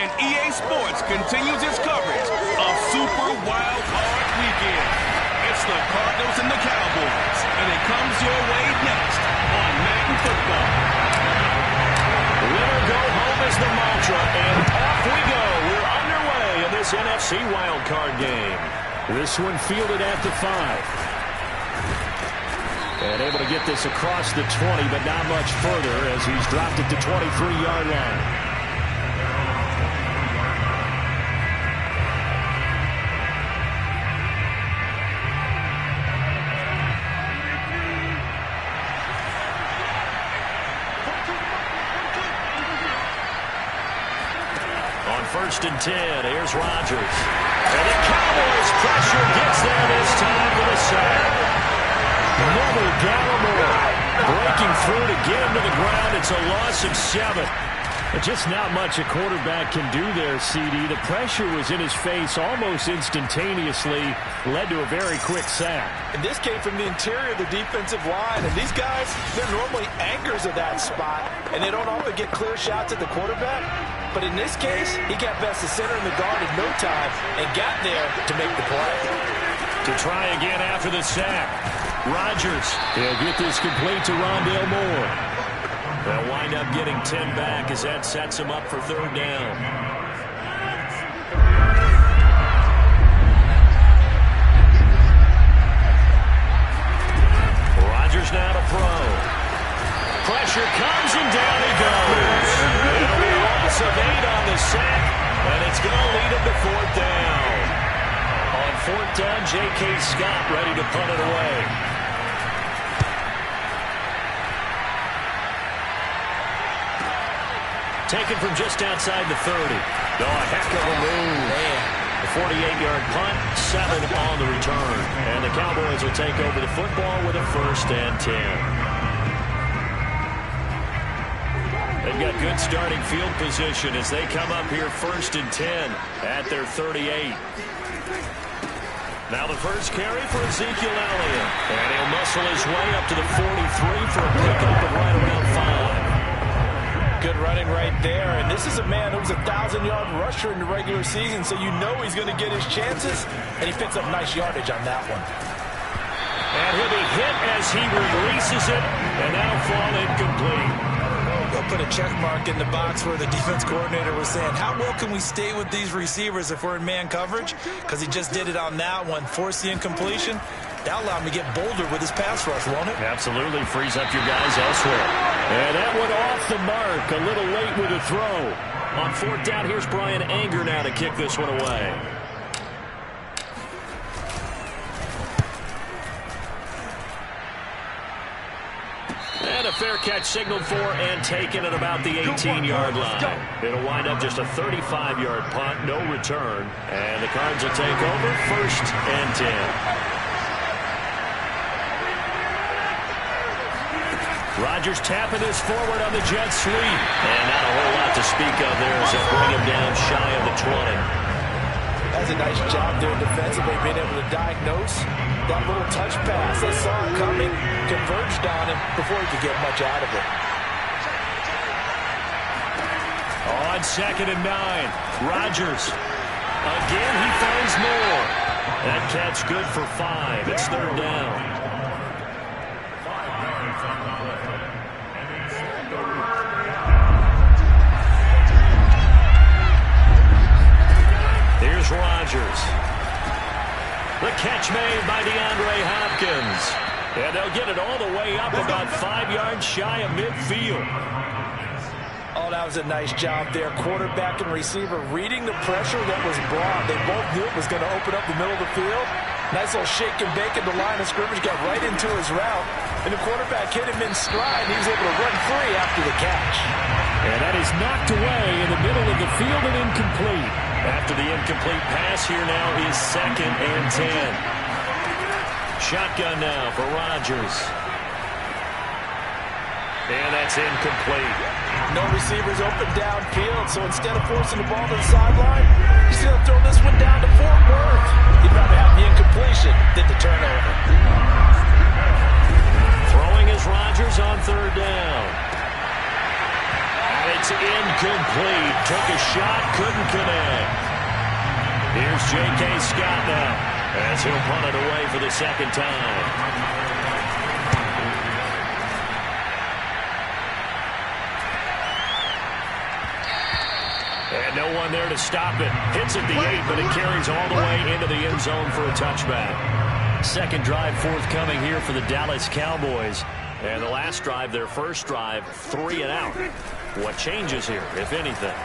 and EA Sports continues its coverage of Super Wild Card Weekend. It's the Cardinals and the Cowboys, and it comes your way next on Madden Football. Win or go home is the mantra, and off we go. We're underway in this NFC Wild Card game. This one fielded at the 5. And able to get this across the 20, but not much further as he's dropped it to 23-yard line. On 1st and 10, here's Rodgers. And the Cowboys pressure gets there this time for the sack. Another Gallimore breaking through to get him to the ground. It's a loss of 7. But just not much a quarterback can do there, CD. The pressure was in his face almost instantaneously, led to a very quick sack. And this came from the interior of the defensive line. And these guys, they're normally anchors of that spot, and they don't often get clear shots at the quarterback. But in this case, he got past the center and the guard in no time and got there to make the play. To try again after the sack. Rodgers, he'll get this complete to Rondale Moore. They'll wind up getting 10 back as that sets him up for 3rd down. Rodgers now to throw. Pressure comes and down he goes. It'll be a loss of 8 on the sack, and it's going to lead him to 4th down. On 4th down, J.K. Scott ready to punt it away. Taken from just outside the 30. Oh, a heck of a move. Man. A 48-yard punt, 7 on the return. And the Cowboys will take over the football with a 1st and 10. They've got good starting field position as they come up here 1st and 10 at their 38. Now the first carry for Ezekiel Elliott. And he'll muscle his way up to the 43 for a pickup of right around 5. Good running right there. And this is a man who was a 1,000-yard rusher in the regular season, so you know he's going to get his chances. And he picks up nice yardage on that one. And he'll be hit as he releases it, and that'll fall incomplete. They'll put a check mark in the box where the defense coordinator was saying, how well can we stay with these receivers if we're in man coverage? Because he just did it on that one, forced the incompletion. That'll allow him to get bolder with his pass rush, won't it? Absolutely. Frees up your guys elsewhere. And that one off the mark. A little late with a throw. On 4th down, here's Brian Anger now to kick this one away. And a fair catch signaled for and taken at about the 18-yard line. It'll wind up just a 35-yard punt, no return. And the Cards will take over 1st and 10. Rodgers tapping this forward on the jet sweep. And not a whole lot to speak of there as they bring him down shy of the 20. That's a nice job there defensively, being able to diagnose that little touch pass. They saw it coming, converged on him before he could get much out of it. On 2nd and 9, Rodgers. Again, he finds more. That catch good for 5. It's 3rd down. Here's Rodgers. The catch made by DeAndre Hopkins. And they'll get it all the way up about 5 yards shy of midfield. Oh, that was a nice job there. Quarterback and receiver reading the pressure that was brought. They both knew it was going to open up the middle of the field. Nice little shake and bake at the line of scrimmage. Got right into his route. And the quarterback hit him in stride. And he was able to run free after the catch. And that is knocked away in the middle of the field and incomplete. After the incomplete pass, here now is 2nd and 10. Shotgun now for Rodgers. And that's incomplete. No receivers open downfield, so instead of forcing the ball to the sideline, he's going to throw this one down to Fort Worth. He'd rather have the incompletion than the turnover. Throwing is Rodgers on 3rd down. And it's incomplete. Took a shot, couldn't connect. Here's J.K. Scott now as he'll punt it away for the second time. And no one there to stop it. Hits at the 8, but it carries all the way into the end zone for a touchback. Second drive forthcoming here for the Dallas Cowboys. And the last drive, their first drive, 3 and out. What changes here, if anything?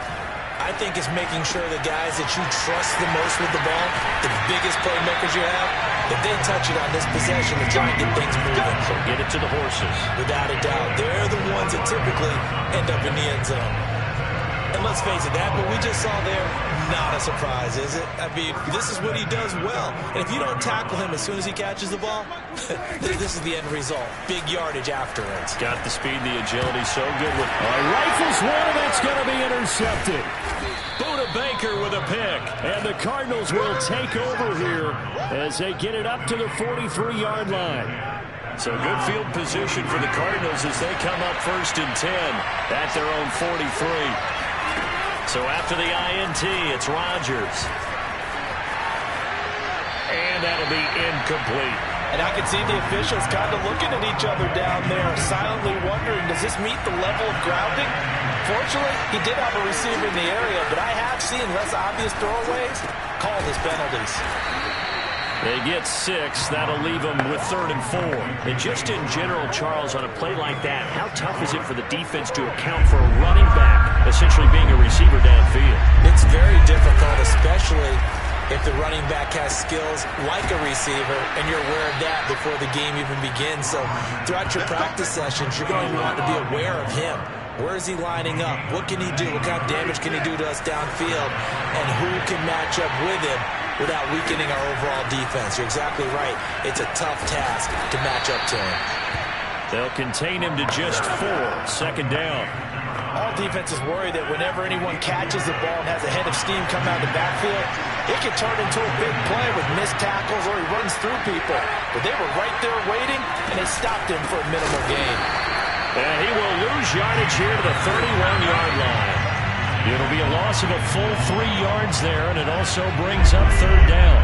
I think it's making sure the guys that you trust the most with the ball, the biggest playmakers you have, that they touch it on this possession to try and get things moving. So get it to the horses. Without a doubt. They're the ones that typically end up in the end zone. And let's face it, that what we just saw there, not a surprise, is it? I mean, this is what he does well. And if you don't tackle him as soon as he catches the ball, this is the end result. Big yardage afterwards. Got the speed, the agility, so good with rifles one, and that's going to be intercepted. Buda Baker with a pick. And the Cardinals will take over here as they get it up to the 43-yard line. So good field position for the Cardinals as they come up 1st and 10 at their own 43. So after the INT, it's Rodgers. And that'll be incomplete. And I can see the officials kind of looking at each other down there, silently wondering, does this meet the level of grounding? Fortunately, he did have a receiver in the area, but I have seen less obvious throwaways called as penalties. They get 6. That'll leave them with 3rd and 4. And just in general, Charles, on a play like that, how tough is it for the defense to account for a running back essentially being a receiver downfield? It's very difficult, especially if the running back has skills like a receiver, and you're aware of that before the game even begins. So throughout your practice sessions, you're going to want to be aware of him. Where is he lining up? What can he do? What kind of damage can he do to us downfield? And who can match up with him without weakening our overall defense? You're exactly right. It's a tough task to match up to him. They'll contain him to just 4. Second down. All defenses worry that whenever anyone catches the ball and has a head of steam come out of the backfield, it can turn into a big play with missed tackles or he runs through people. But they were right there waiting, and they stopped him for a minimal gain. And he will lose yardage here to the 31-yard line. It'll be a loss of a full 3 yards there, and it also brings up 3rd down.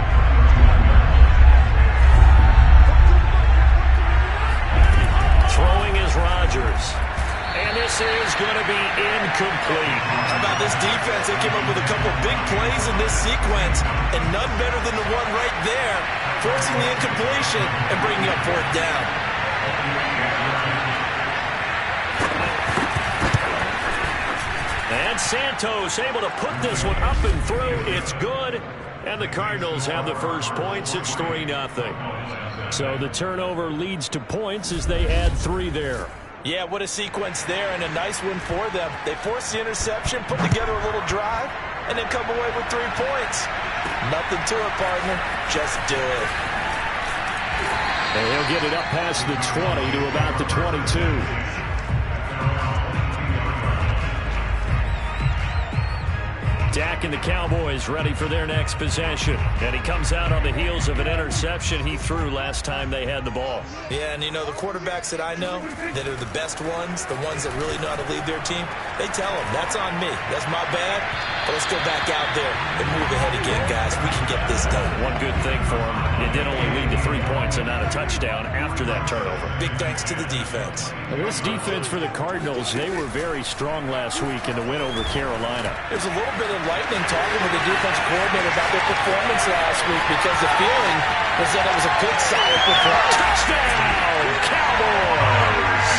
Throwing is Rodgers. And this is going to be incomplete. How about this defense? They came up with a couple big plays in this sequence, and none better than the one right there, forcing the incompletion and bringing up 4th down. And Santos able to put this one up and through. It's good. And the Cardinals have the first points. It's 3-0. So the turnover leads to points as they add 3 there. Yeah, what a sequence there, and a nice one for them. They force the interception, put together a little drive, and then come away with 3 points. Nothing to it, partner. Just do it. And he'll get it up past the 20 to about the 22. Dak and the Cowboys ready for their next possession. And he comes out on the heels of an interception he threw last time they had the ball. Yeah, and you know, the quarterbacks that I know that are the best ones, the ones that really know how to lead their team, they tell them, that's on me. That's my bad. But let's go back out there and move ahead again, guys. We can get this done. One good thing for him, it did only lead to 3 points and not a touchdown after that turnover. Big thanks to the defense. And this defense for the Cardinals, they were very strong last week in the win over Carolina. There's a little bit of lightning talking with the defense coordinator about their performance last week because the feeling was that it was a good, solid performance. Touchdown, Cowboys!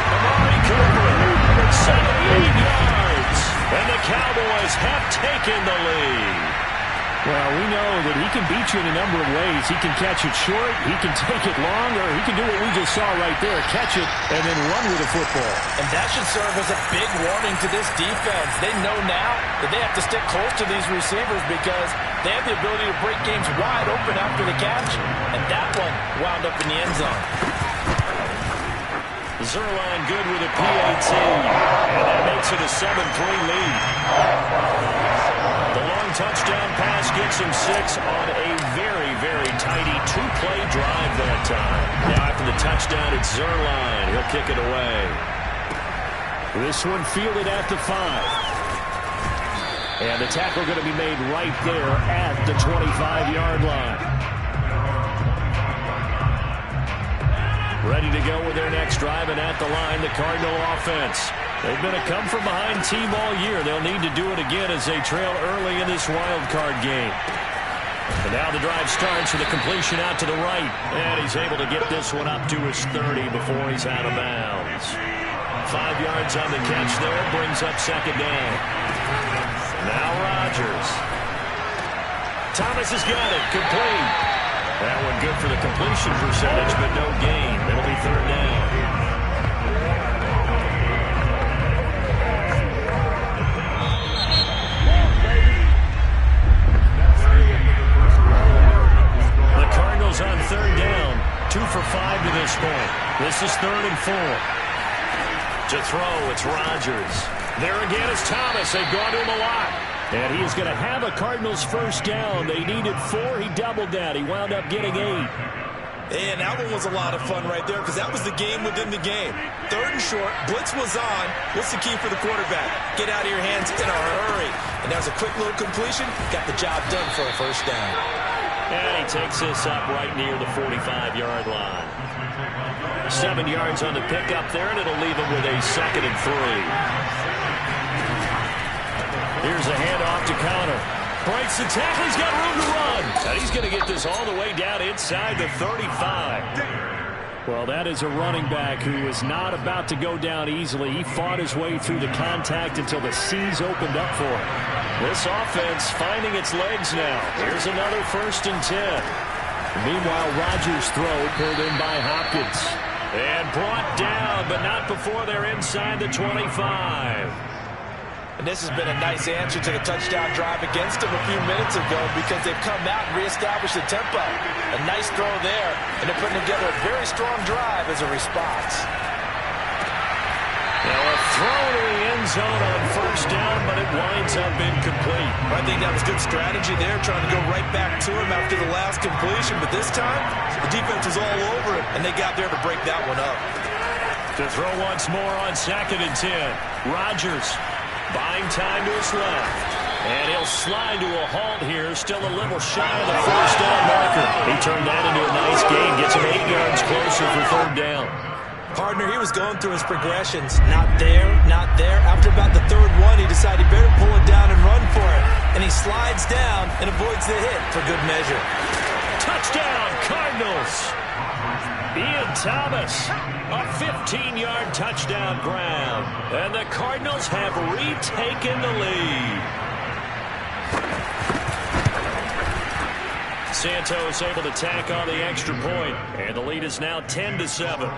Amari Cooper, 78 yards, and the Cowboys have taken the lead. Well, we know that he can beat you in a number of ways. He can catch it short, he can take it long, or he can do what we just saw right there, catch it and then run with the football. And that should serve as a big warning to this defense. They know now that they have to stick close to these receivers because they have the ability to break games wide open after the catch. And that one wound up in the end zone. Zerline good with a PAT, and that makes it a 7-3 lead. The long touchdown pass gets him 6 on a very, very tidy 2-play drive that time. Now after the touchdown, it's Zerline. He'll kick it away. This one fielded at the 5. And the tackle going to be made right there at the 25-yard line. Ready to go with their next drive, and at the line, the Cardinal offense. They've been a come-from-behind team all year. They'll need to do it again as they trail early in this wild card game. And now the drive starts with a completion out to the right. And he's able to get this one up to his 30 before he's out of bounds. 5 yards on the catch there, brings up second down. Now Rodgers. Thomas has got it, complete. That one good for the completion percentage, but no gain. It'll be third down. The Cardinals on third down, 2 for 5 to this point. This is 3rd and 4. To throw, it's Rodgers. There again is Thomas. They've gone to him a lot. And he is going to have a Cardinals first down. They needed 4. He doubled that. He wound up getting 8. And that one was a lot of fun right there because that was the game within the game. 3rd and short. Blitz was on. What's the key for the quarterback? Get out of your hands in a hurry. And that was a quick little completion. Got the job done for a first down. And he takes this up right near the 45-yard line. 7 yards on the pickup there, and it'll leave him with a 2nd and 3. Here's a handoff to Connor. Breaks the tackle. He's got room to run. And he's going to get this all the way down inside the 35. Well, that is a running back who is not about to go down easily. He fought his way through the contact until the seas opened up for him. This offense finding its legs now. Here's another 1st and 10. Meanwhile, Rodgers' throw pulled in by Hopkins. And brought down, but not before they're inside the 25. And this has been a nice answer to the touchdown drive against them a few minutes ago because they've come out and reestablished the tempo. A nice throw there, and they're putting together a very strong drive as a response. Now a throw to the end zone on first down, but it winds up incomplete. I think that was good strategy there, trying to go right back to him after the last completion. But this time, the defense was all over it, and they got there to break that one up. To throw once more on 2nd and 10. Rodgers buying time to his left. And he'll slide to a halt here, still a little shy of the first down marker. He turned that into a nice gain, gets him 8 yards closer for 3rd down. Partner, he was going through his progressions. Not there, not there. After about the 3rd one, he decided he better pull it down and run for it. And he slides down and avoids the hit for good measure. Touchdown, Cardinals. Ian Thomas, a 15-yard touchdown grab. And the Cardinals have retaken the lead. Santos able to tack on the extra point, and the lead is now 10-7.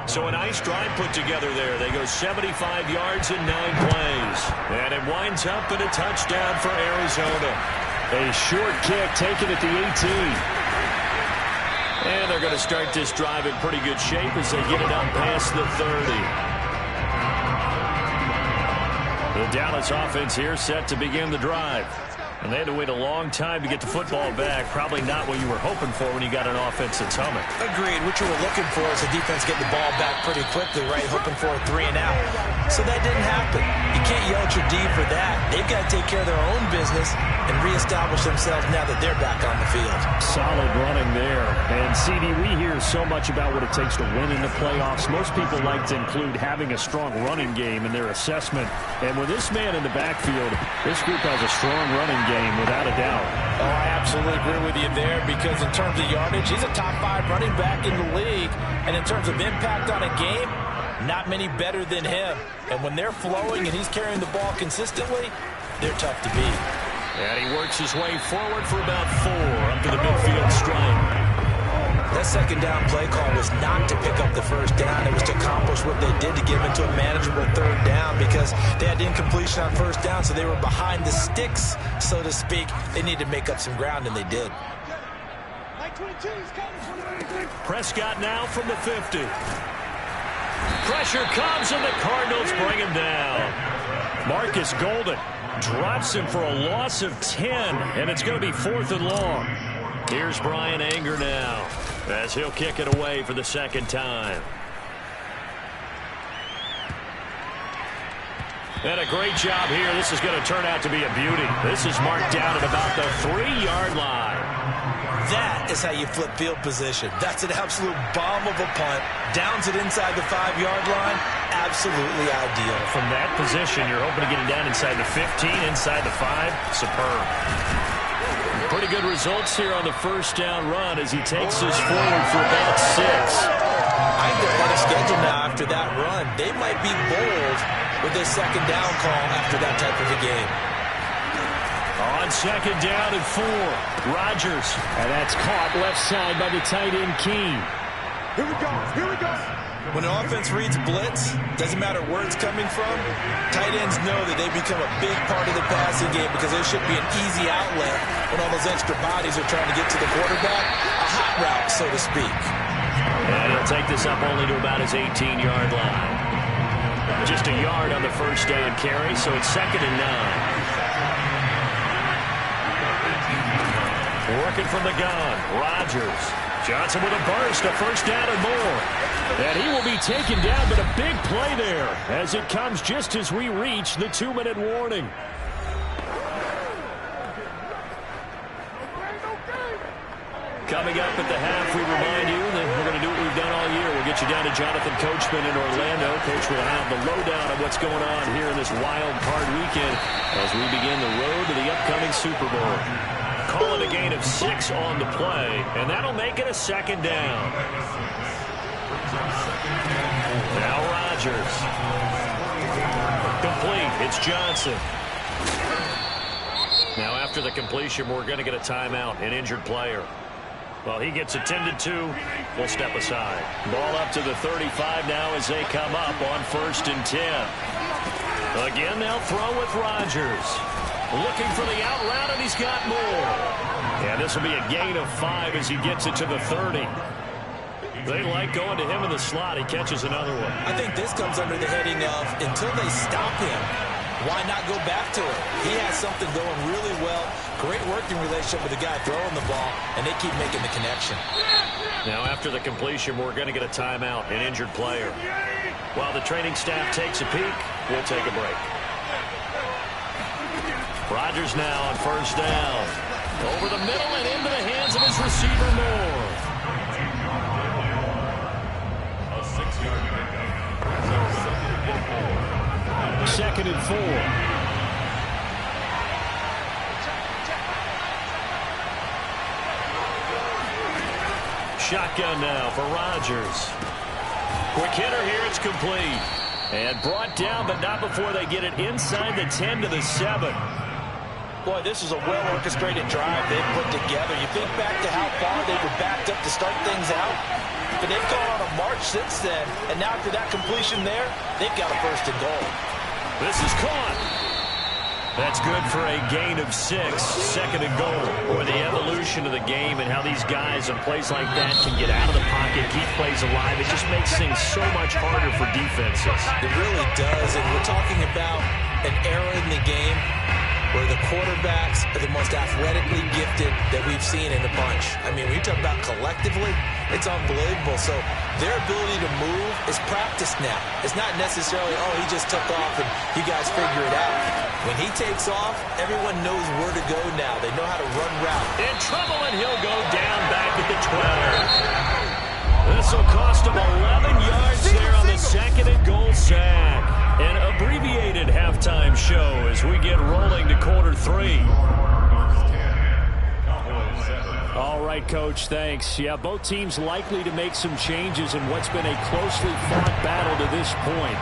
So a nice drive put together there. They go 75 yards in 9 plays. And it winds up in a touchdown for Arizona. A short kick taken at the 18. And they're going to start this drive in pretty good shape as they get it up past the 30. The Dallas offense here set to begin the drive. And they had to wait a long time to get the football back. Probably not what you were hoping for when you got an offense that's humming. Agreed. What you were looking for is the defense getting the ball back pretty quickly, right? Hoping for a 3 and out. So that didn't happen. You can't yell at your D for that. They've got to take care of their own business and reestablish themselves now that they're back on the field. Solid running there. And, CD, we hear so much about what it takes to win in the playoffs. Most people like to include having a strong running game in their assessment. And with this man in the backfield, this group has a strong running game, without a doubt. Oh, I absolutely agree with you there because in terms of yardage, he's a top 5 running back in the league. And in terms of impact on a game, not many better than him. And when they're flowing and he's carrying the ball consistently, they're tough to beat. And he works his way forward for about 4 up to the midfield stripe. That second down play call was not to pick up the first down. It was to accomplish what they did to get them into a manageable 3rd down because they had incompletion on first down, so they were behind the sticks, so to speak. They needed to make up some ground, and they did. Prescott now from the 50. Pressure comes, and the Cardinals bring him down. Marcus Golden drops him for a loss of 10, and it's going to be 4th and long. Here's Brian Anger now as he'll kick it away for the 2nd time. And a great job here. This is going to turn out to be a beauty. This is marked down at about the 3-yard line. That is how you flip field position. That's an absolute bomb of a punt. Downs it inside the 5-yard line. Absolutely ideal. From that position, you're hoping to get it down inside the 15, inside the 5. Superb. Pretty good results here on the first down run as he takes us forward for about 6. I think they're on a schedule now after that run. They might be bold with their second down call after that type of a game. On second down and 4, Rodgers. And that's caught left side by the tight end, Keene. Here we go. Here we go. When an offense reads blitz, doesn't matter where it's coming from, tight ends know that they become a big part of the passing game because there should be an easy outlet when all those extra bodies are trying to get to the quarterback. A hot route, so to speak. And he'll take this up only to about his 18-yard line. Just a yard on the first down carry, so it's 2nd and 9. Working from the gun, Rodgers. Johnson with a burst, a first down and more. And he will be taken down, but a big play there as it comes just as we reach the 2-minute warning. Coming up at the half, we remind you that we're going to do what we've done all year. We'll get you down to Jonathan Coachman in Orlando. Coach will have the lowdown of what's going on here in this wild card weekend as we begin the road to the upcoming Super Bowl. Call it a gain of 6 on the play, and that'll make it a 2nd down. Now Rodgers. Complete. It's Johnson. Now after the completion, we're going to get a timeout, an injured player. Well, he gets attended to. We'll step aside. Ball up to the 35 now as they come up on 1st and 10. Again, they'll throw with Rodgers. Looking for the out route, and he's got more. Yeah, this will be a gain of 5 as he gets it to the 30. They like going to him in the slot. He catches another one. I think this comes under the heading of until they stop him, why not go back to it? He has something going really well. Great working relationship with the guy throwing the ball, and they keep making the connection. Now, after the completion, we're going to get a timeout, an injured player. While the training staff takes a peek, we'll take a break. Rodgers now on 1st down. Over the middle and into the hands of his receiver, Moore. A 6-yard pickup. 2nd and 4. Shotgun now for Rodgers. Quick hitter here, it's complete. And brought down, but not before they get it inside the 10 to the 7. Boy, this is a well-orchestrated drive they've put together. You think back to how far they were backed up to start things out. But they've gone on a march since then. And now after that completion there, they've got a 1st and goal. This is caught. That's good for a gain of 6. 2nd and goal. Boy, the evolution of the game and how these guys on plays like that can get out of the pocket, keep plays alive. It just makes things so much harder for defenses. It really does. And we're talking about an era in the game where the quarterbacks are the most athletically gifted that we've seen in a bunch. I mean, when you talk about collectively, it's unbelievable. So their ability to move is practiced now. It's not necessarily, oh, he just took off and you guys figure it out. When he takes off, everyone knows where to go now. They know how to run route. In trouble, and he'll go down back at the 12. This will cost him 11 yards there on the 2nd and goal sack. An abbreviated halftime show as we get rolling to quarter 3. All right, Coach, thanks. Yeah, both teams likely to make some changes in what's been a closely fought battle to this point.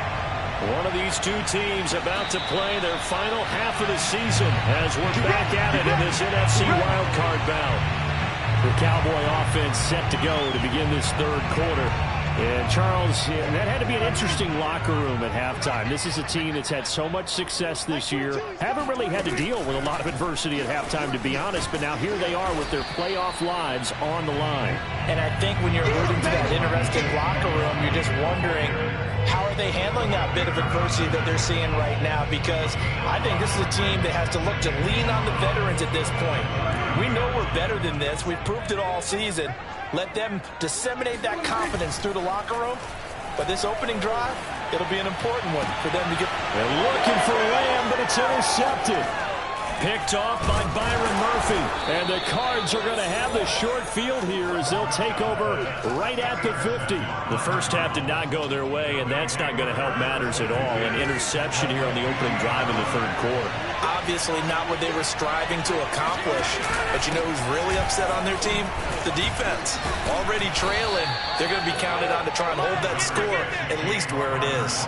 One of these two teams about to play their final half of the season as we're back at it in this NFC wildcard bout. The Cowboy offense set to go to begin this 3rd quarter. And Charles, that had to be an interesting locker room at halftime. This is a team that's had so much success this year. Haven't really had to deal with a lot of adversity at halftime, to be honest. But now here they are with their playoff lives on the line. And I think when you're alluding to that interesting locker room, you're just wondering, how are they handling that bit of adversity that they're seeing right now? Because I think this is a team that has to look to lean on the veterans at this point. We know we're better than this. We've proved it all season. Let them disseminate that confidence through the locker room. But this opening drive, it'll be an important one for them to get. They're looking for Lamb, but it's intercepted. Picked off by Byron Murphy. And the Cards are going to have the short field here as they'll take over right at the 50. The first half did not go their way, and that's not going to help matters at all. An interception here on the opening drive in the third quarter. Obviously not what they were striving to accomplish. But you know who's really upset on their team? The defense. Already trailing. They're going to be counted on to try and hold that score at least where it is.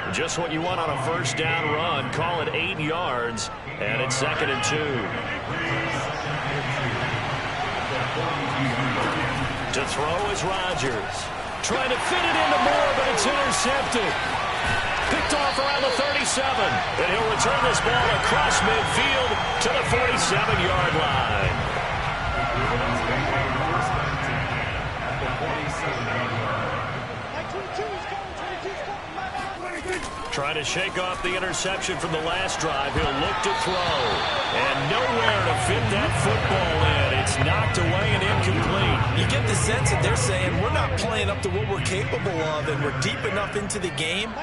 Just what you want on a first down run. Call it 8 yards, and it's 2nd and 2. To throw is Rodgers. Trying to fit it into Moore, but it's intercepted. Picked off around the 37. And he'll return this ball across midfield to the 47-yard line. Trying to shake off the interception from the last drive. He'll look to throw. And nowhere to fit that football in. It's knocked away and incomplete. You get the sense that they're saying we're not playing up to what we're capable of, and we're deep enough into the game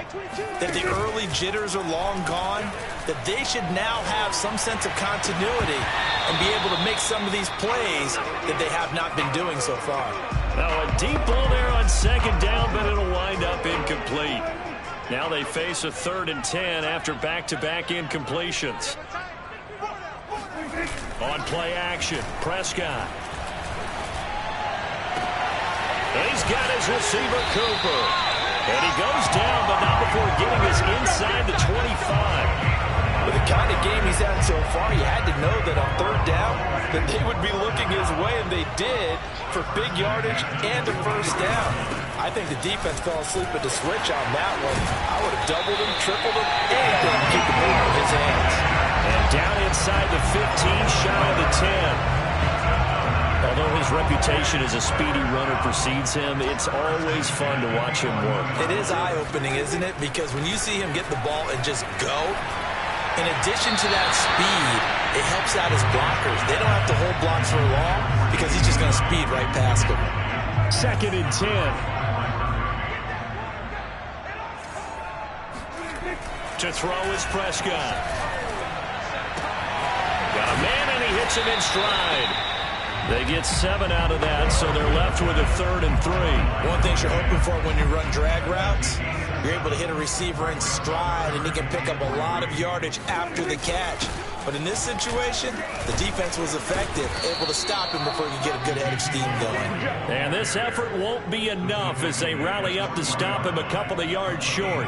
that the early jitters are long gone, that they should now have some sense of continuity and be able to make some of these plays that they have not been doing so far. Now a deep ball there on 2nd down, but it'll wind up incomplete. Now they face a 3rd and 10 after back-to-back incompletions. On play action, Prescott. And he's got his receiver, Cooper. And he goes down, but not before getting us inside the 25. With the kind of game he's had so far, you had to know that on 3rd down that they would be looking his way, and they did, for big yardage and a first down. I think the defense fell asleep at the switch on that one. I would have doubled him, tripled him, anything to keep the ball in his hands. And down inside the 15, shy of the 10. Although his reputation as a speedy runner precedes him, it's always fun to watch him work. It is eye-opening, isn't it? Because when you see him get the ball and just go, in addition to that speed, it helps out his blockers. They don't have to hold blocks for long because he's just going to speed right past them. 2nd and 10. To throw is Prescott. Got a man, and he hits him in stride. They get 7 out of that, so they're left with a 3rd and 3. One thing you're hoping for when you run drag routes, you're able to hit a receiver in stride, and he can pick up a lot of yardage after the catch. But in this situation, the defense was effective, able to stop him before you get a good head of steam going. And this effort won't be enough as they rally up to stop him a couple of yards short.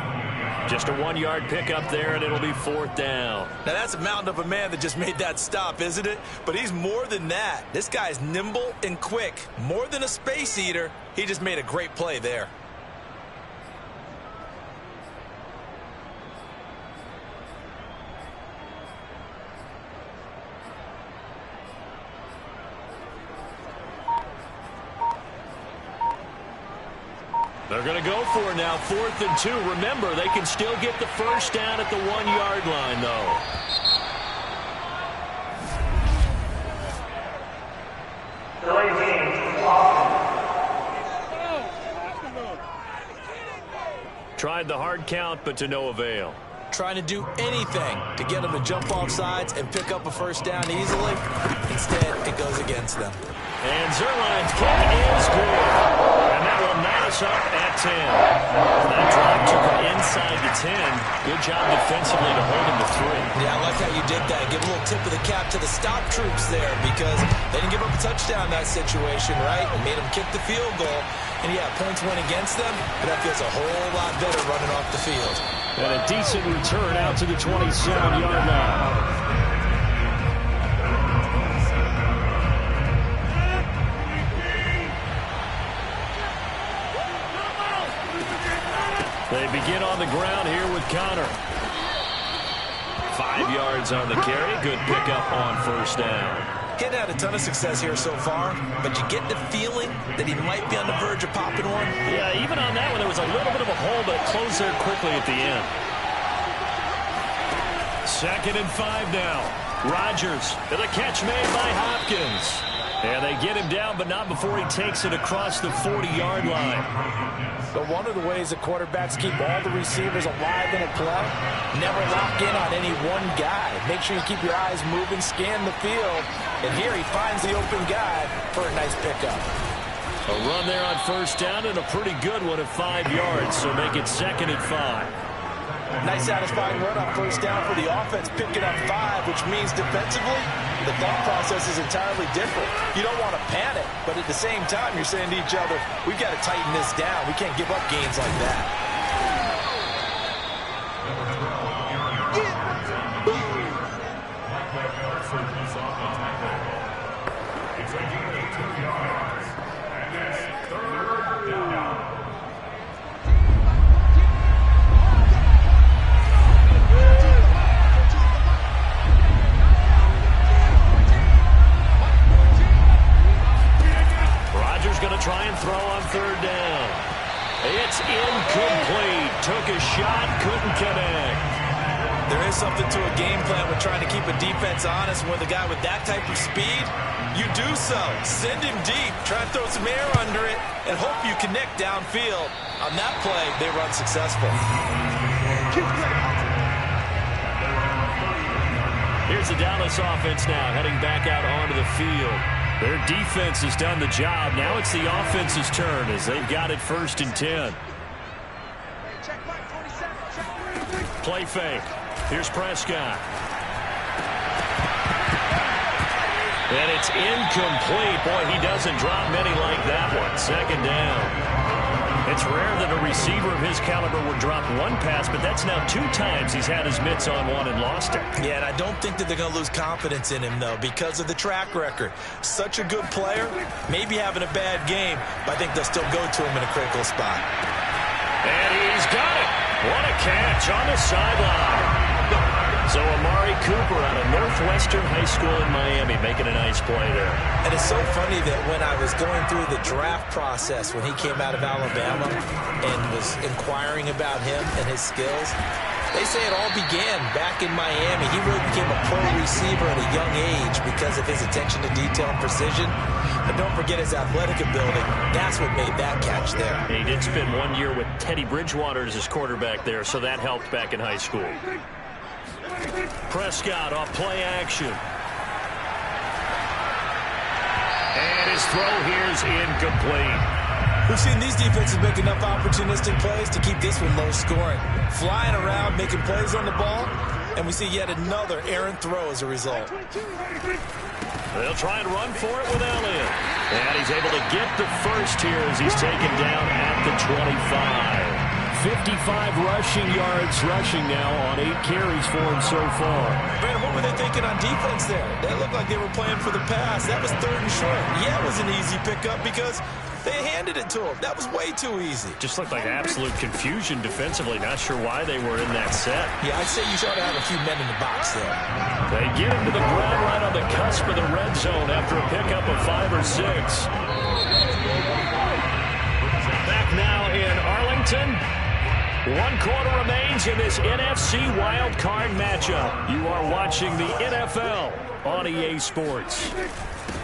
Just a 1-yard pickup there, and it'll be 4th down. Now, that's a mountain of a man that just made that stop, isn't it? But he's more than that. This guy's nimble and quick. More than a space eater, he just made a great play there. They're going to go for it now, 4th and 2. Remember, they can still get the first down at the 1-yard line, though. Tried the hard count, but to no avail. Trying to do anything to get them to jump off sides and pick up a first down easily. Instead, it goes against them. And Zerline's kick is good. And that will knot us up at 10. That drive took him inside the 10. Good job defensively to hold him to 3. Yeah, I like how you did that. Give a little tip of the cap to the stop troops there because they didn't give up a touchdown in that situation, right? It made them kick the field goal. And, yeah, points went against them, but that feels a whole lot better running off the field. And a decent return out to the 27-yard line. They begin on the ground here with Connor. 5 yards on the carry. Good pickup on first down. He hadn't had a ton of success here so far, but you get the feeling that he might be on the verge of popping one. Yeah, even on that one, there was a little bit of a hole, but it closed there quickly at the end. 2nd and 5 now. Rodgers, and the catch made by Hopkins. And they get him down, but not before he takes it across the 40-yard line. But one of the ways that quarterbacks keep all the receivers alive in a play, never lock in on any one guy. Make sure you keep your eyes moving, scan the field. And here he finds the open guy for a nice pickup. A run there on first down and a pretty good one at 5 yards, so make it 2nd and 5. Nice satisfying run on first down for the offense, picking up 5, which means defensively, the thought process is entirely different. You don't want to panic, but at the same time, you're saying to each other, we've got to tighten this down. We can't give up gains like that. Try and throw on third down. It's incomplete. Took a shot, couldn't connect. There is something to a game plan with trying to keep a defense honest. With a guy with that type of speed, you do so. Send him deep. Try and throw some air under it and hope you connect downfield. On that play, they run successful. Here's the Dallas offense now heading back out onto the field. Their defense has done the job. Now it's the offense's turn as they've got it 1st and 10. Play fake. Here's Prescott. And it's incomplete. Boy, he doesn't drop many like that one. 2nd down. It's rare that a receiver of his caliber would drop one pass, but that's now 2 times he's had his mitts on one and lost it. Yeah, and I don't think that they're going to lose confidence in him, though, because of the track record. Such a good player, maybe having a bad game, but I think they'll still go to him in a critical spot. And he's got it. What a catch on the sideline. So Amari Cooper out of Northwestern High School in Miami making a nice play there. And it's so funny that when I was going through the draft process when he came out of Alabama and was inquiring about him and his skills, they say it all began back in Miami. He really became a pro receiver at a young age because of his attention to detail and precision. But don't forget his athletic ability. That's what made that catch there. He did spend 1 year with Teddy Bridgewater as his quarterback there, so that helped back in high school. Prescott off play action. And his throw here is incomplete. We've seen these defenses make enough opportunistic plays to keep this one low scoring. Flying around, making plays on the ball, and we see yet another errant throw as a result. They'll try and run for it with Elliott. And he's able to get the first here as he's taken down at the 25. 55 rushing yards rushing now on 8 carries for him so far. Brandon, what were they thinking on defense there? They looked like they were playing for the pass. That was 3rd and short. Yeah, it was an easy pickup because they handed it to him. That was way too easy. Just looked like absolute confusion defensively. Not sure why they were in that set. Yeah, I'd say you should have a few men in the box there. They get him to the ground right on the cusp of the red zone after a pickup of 5 or 6. Back now in Arlington. 1 quarter remains in this NFC Wild Card matchup. You are watching the NFL on EA Sports.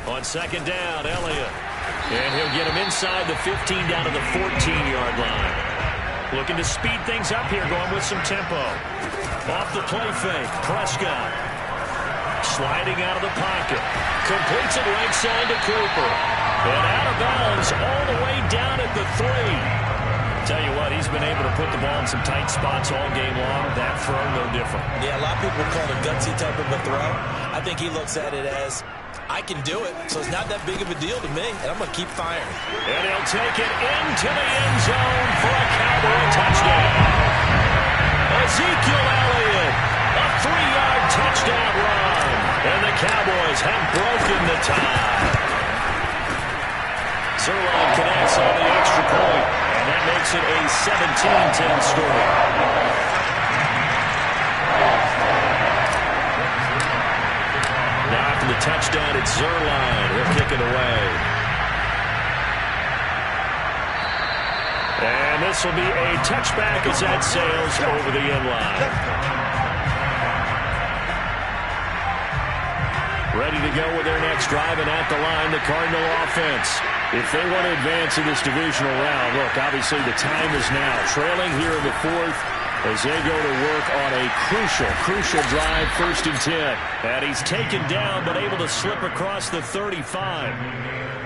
On 2nd down, Elliott. And he'll get him inside the 15 down to the 14-yard line. Looking to speed things up here, going with some tempo. Off the play fake, Prescott. Sliding out of the pocket. Completes it right side to Cooper. And out of bounds all the way down at the 3. Tell you what, he's been able to put the ball in some tight spots all game long. That throw, no different. Yeah, a lot of people call it a gutsy type of a throw. I think he looks at it as, I can do it, so it's not that big of a deal to me, and I'm going to keep firing. And he'll take it into the end zone for a Cowboy touchdown. Ezekiel Elliott, a 3-yard touchdown run. And the Cowboys have broken the tie. Zerline connects on the extra point. That makes it a 17-10 score. Now after the touchdown, it's Zerline. He'll kick it away. And this will be a touchback as that sails over the end line. Ready to go with their next drive, and at the line, the Cardinal offense. If they want to advance in this divisional round, look, obviously the time is now. Trailing here in the fourth as they go to work on a crucial drive, 1st and 10. And he's taken down, but able to slip across the 35.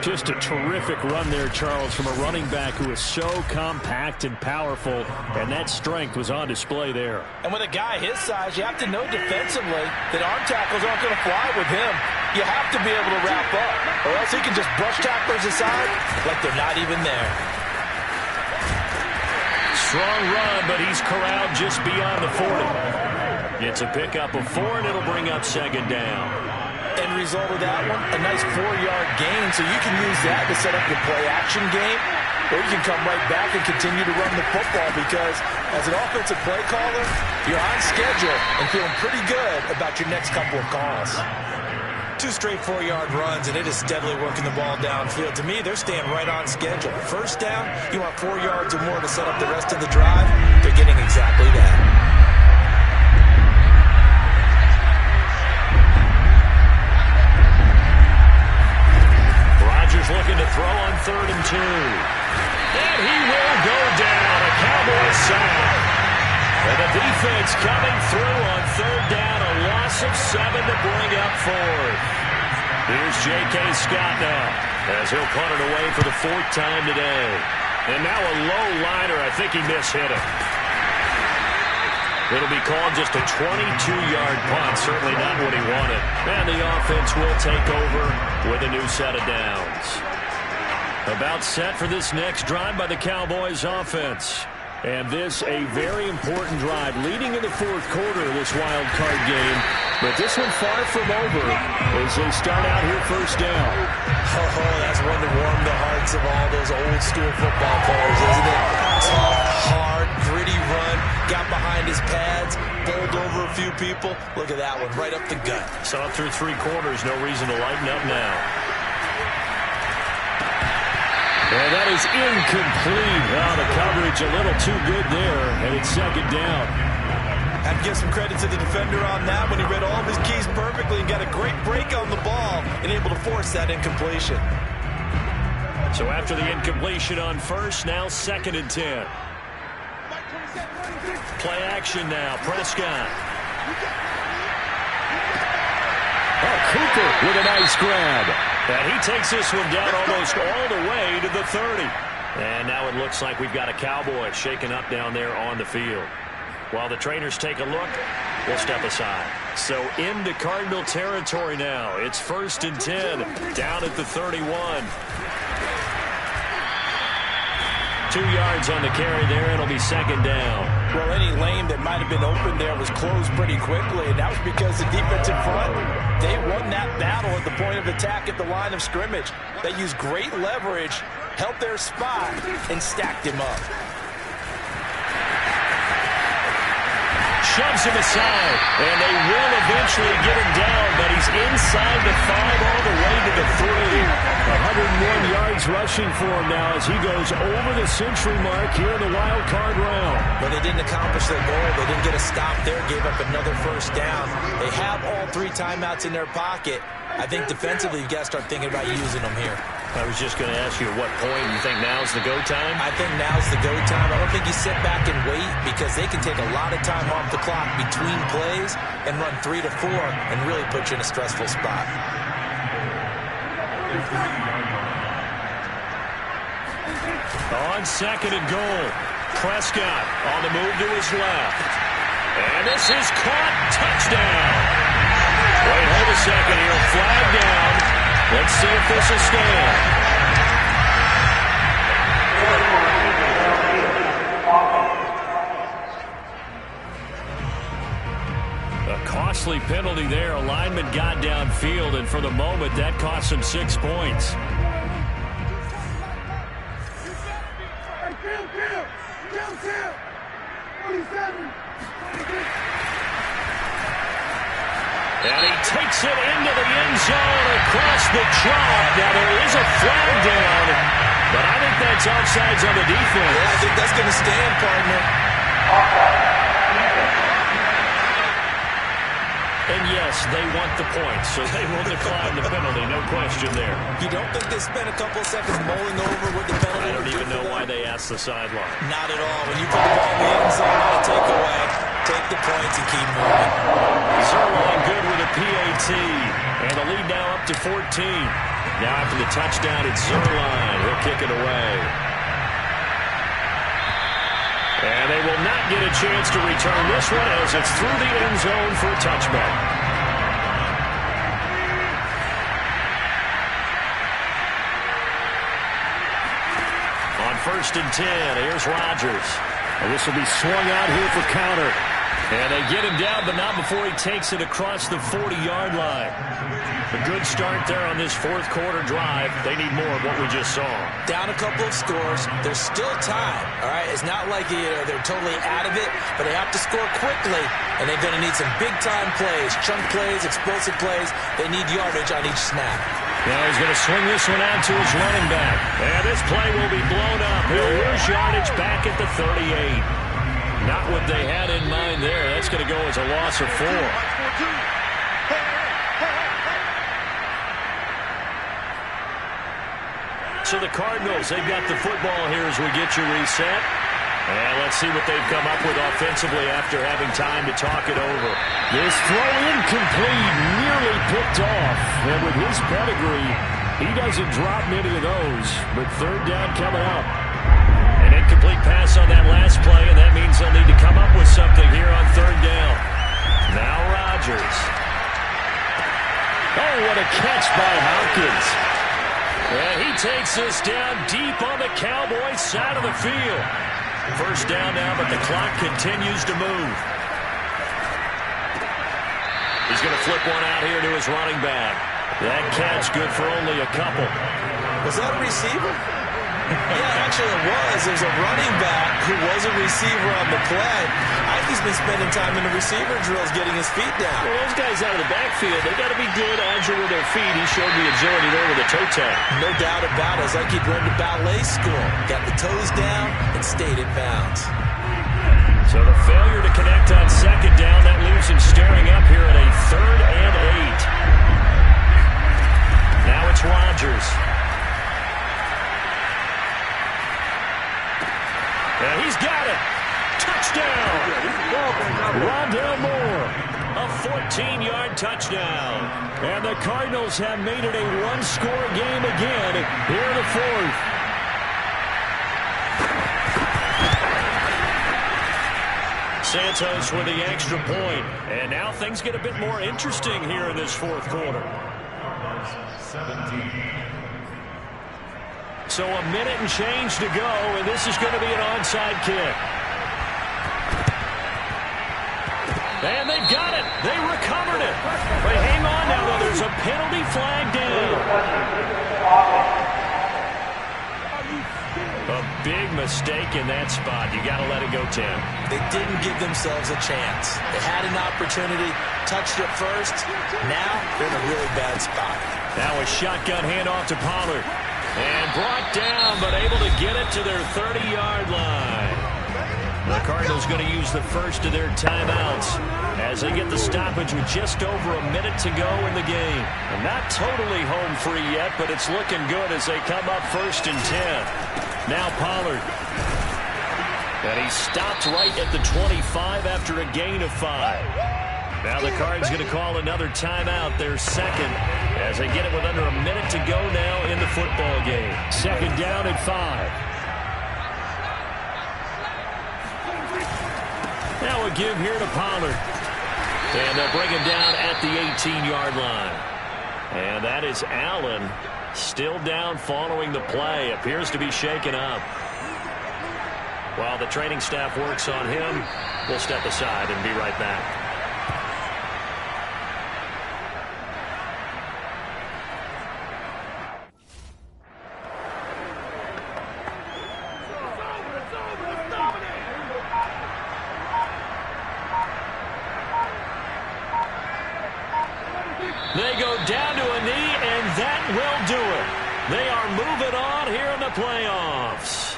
Just a terrific run there, Charles, from a running back who is so compact and powerful, and that strength was on display there. And with a guy his size, you have to know defensively that arm tackles aren't going to fly with him. You have to be able to wrap up, or else he can just brush tacklers aside like they're not even there. Strong run, but he's corralled just beyond the 40. It's a pickup of 4, and it'll bring up 2nd down. End result of that one, a nice 4-yard gain, so you can use that to set up your play-action game, or you can come right back and continue to run the football because as an offensive play caller, you're on schedule and feeling pretty good about your next couple of calls. 2 straight 4-yard runs, and it is steadily working the ball downfield. To me, they're staying right on schedule. 1st down, you want 4 yards or more to set up the rest of the drive. They're getting exactly that. Looking to throw on 3rd and 2. And he will go down. A Cowboys sack. And the defense coming through on 3rd down. A loss of 7 to bring up 4th. Here's J.K. Scott now as he'll punt it away for the 4th time today. And now a low liner. I think he mishit it. It'll be called just a 22-yard punt. Certainly not what he wanted. And the offense will take over with a new set of downs. About set for this next drive by the Cowboys offense. And this a very important drive leading in the 4th quarter of this wild card game. But this one far from over as they start out here 1st down. Oh, that's one to warm the hearts of all those old school football players, isn't it? Tough, hard, gritty run. Got behind his pads, bowled over a few people. Look at that one, right up the gut. Saw it through 3 quarters. No reason to lighten up now. And that is incomplete. Oh, the coverage a little too good there, and it's 2nd down. Have to give some credit to the defender on that when he read all of his keys perfectly and got a great break on the ball and able to force that incompletion. So after the incompletion on 1st, now 2nd and 10. Play action now, Prescott. Oh, Cooper with a nice grab. And he takes this one down almost all the way to the 30. And now it looks like we've got a Cowboy shaken up down there on the field. While the trainers take a look, we'll step aside. So into Cardinal territory now. It's 1st and 10, down at the 31. 2 yards on the carry there. It'll be 2nd down. Well, any lane that might have been open there was closed pretty quickly, and that was because the defense in front, they won that battle at the point of attack at the line of scrimmage. They used great leverage, held their spot, and stacked him up. Shoves him aside, and they will eventually get him down, but he's inside the 5 all the way to the 3. 101 yards rushing for him now as he goes over the century mark here in the wild card round. But they didn't accomplish their goal. They didn't get a stop there, gave up another 1st down. They have all 3 timeouts in their pocket. I think defensively you've got to start thinking about using them here. I was just going to ask you at what point you think now's the go time? I think now's the go time. I don't think you sit back and wait because they can take a lot of time off the clock between plays and run 3 to 4 and really put you in a stressful spot. On 2nd and goal, Prescott on the move to his left. And this is caught. Touchdown. Wait, hold a second here. Flag down. Let's see if this will stand. A costly penalty there. A lineman got downfield, and for the moment, that cost him 6 points. And he takes it into the end zone across the chalk. Now, there is a flag down, but I think that's offsides on the defense. Yeah, I think that's going to stand, partner. And yes, they want the points, so they will decline the penalty, no question there. You don't think they spent a couple of seconds mulling over what the penalty I don't would even do know for why them? they asked the sideline. Not at all. When you put the ball in the end zone on a takeaway, take the points and keep moving. Zerline good with a PAT, and the lead now up to 14. Now after the touchdown, it's Zerline. He'll kick it away. And they will not get a chance to return this one as it's through the end zone for a touchback. On 1st and 10, here's Rodgers. And this will be swung out here for counter. And they get him down, but not before he takes it across the 40-yard line. A good start there on this fourth quarter drive. They need more of what we just saw. Down a couple of scores. There's still time. All right, it's not like they're totally out of it, but they have to score quickly, and they're going to need some big-time plays, chunk plays, explosive plays. They need yardage on each snap. Now he's going to swing this one out to his running back. And this play will be blown up. He'll lose yardage back at the 38. Not what they had in mind there. That's going to go as a loss of 4. So the Cardinals, they've got the football here as we get you reset. And let's see what they've come up with offensively after having time to talk it over. This throw incomplete, nearly picked off. And with his pedigree, he doesn't drop many of those. But third down coming up. An incomplete pass on that last play, and that means they'll need to come up with something here on third down. Now Rodgers. Oh, what a catch by Hopkins. And he takes this down deep on the Cowboys' side of the field. First down now, but the clock continues to move. He's going to flip one out here to his running back. That catch good for only a couple. Was that a receiver? Yeah, actually it was. There's a running back who was a receiver on the play. Ike's been spending time in the receiver drills getting his feet down. Well, those guys out of the backfield, they got to be good, agile with their feet. He showed the agility there with a toe tap. No doubt about it. It's like he'd run to ballet school. Got the toes down and stayed in bounds. So the failure to connect on second down, that leaves him staring up here at a 3rd and 8. Now it's Rodgers. And he's got it. Touchdown. Rondale Moore. A 14-yard touchdown. And the Cardinals have made it a one-score game again here in the fourth. Santos with the extra point. And now things get a bit more interesting here in this fourth quarter. 17. So a minute and change to go, and this is going to be an onside kick. And they've got it. They recovered it. But hang on now, though. There's a penalty flag down. A big mistake in that spot. You got to let it go, Tim. They didn't give themselves a chance. They had an opportunity, touched it first. Now they're in a really bad spot. Now a shotgun handoff to Pollard. And brought down, but able to get it to their 30-yard line. The Cardinals going to use the first of their timeouts as they get the stoppage with just over a minute to go in the game. And not totally home free yet, but it's looking good as they come up 1st and 10. Now Pollard. And he stopped right at the 25 after a gain of 5. Now the Cards going to call another timeout, their second, as they get it with under a minute to go now in the football game. Second down and 5. Now a give here to Pollard. And they'll bring him down at the 18-yard line. And that is Allen still down following the play. Appears to be shaken up. While the training staff works on him, we'll step aside and be right back. They go down to a knee, and that will do it. They are moving on here in the playoffs.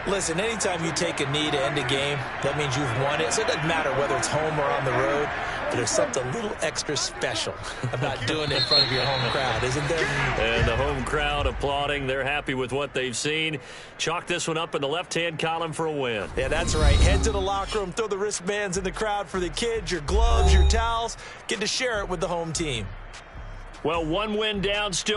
Listen, anytime you take a knee to end a game, that means you've won it. So it doesn't matter whether it's home or on the road. But there's something a little extra special about doing it in front of your home crowd, isn't there? And the home crowd applauding. They're happy with what they've seen. Chalk this one up in the left-hand column for a win. Yeah, that's right. Head to the locker room, throw the wristbands in the crowd for the kids, your gloves, your towels. Get to share it with the home team. Well, one win down, still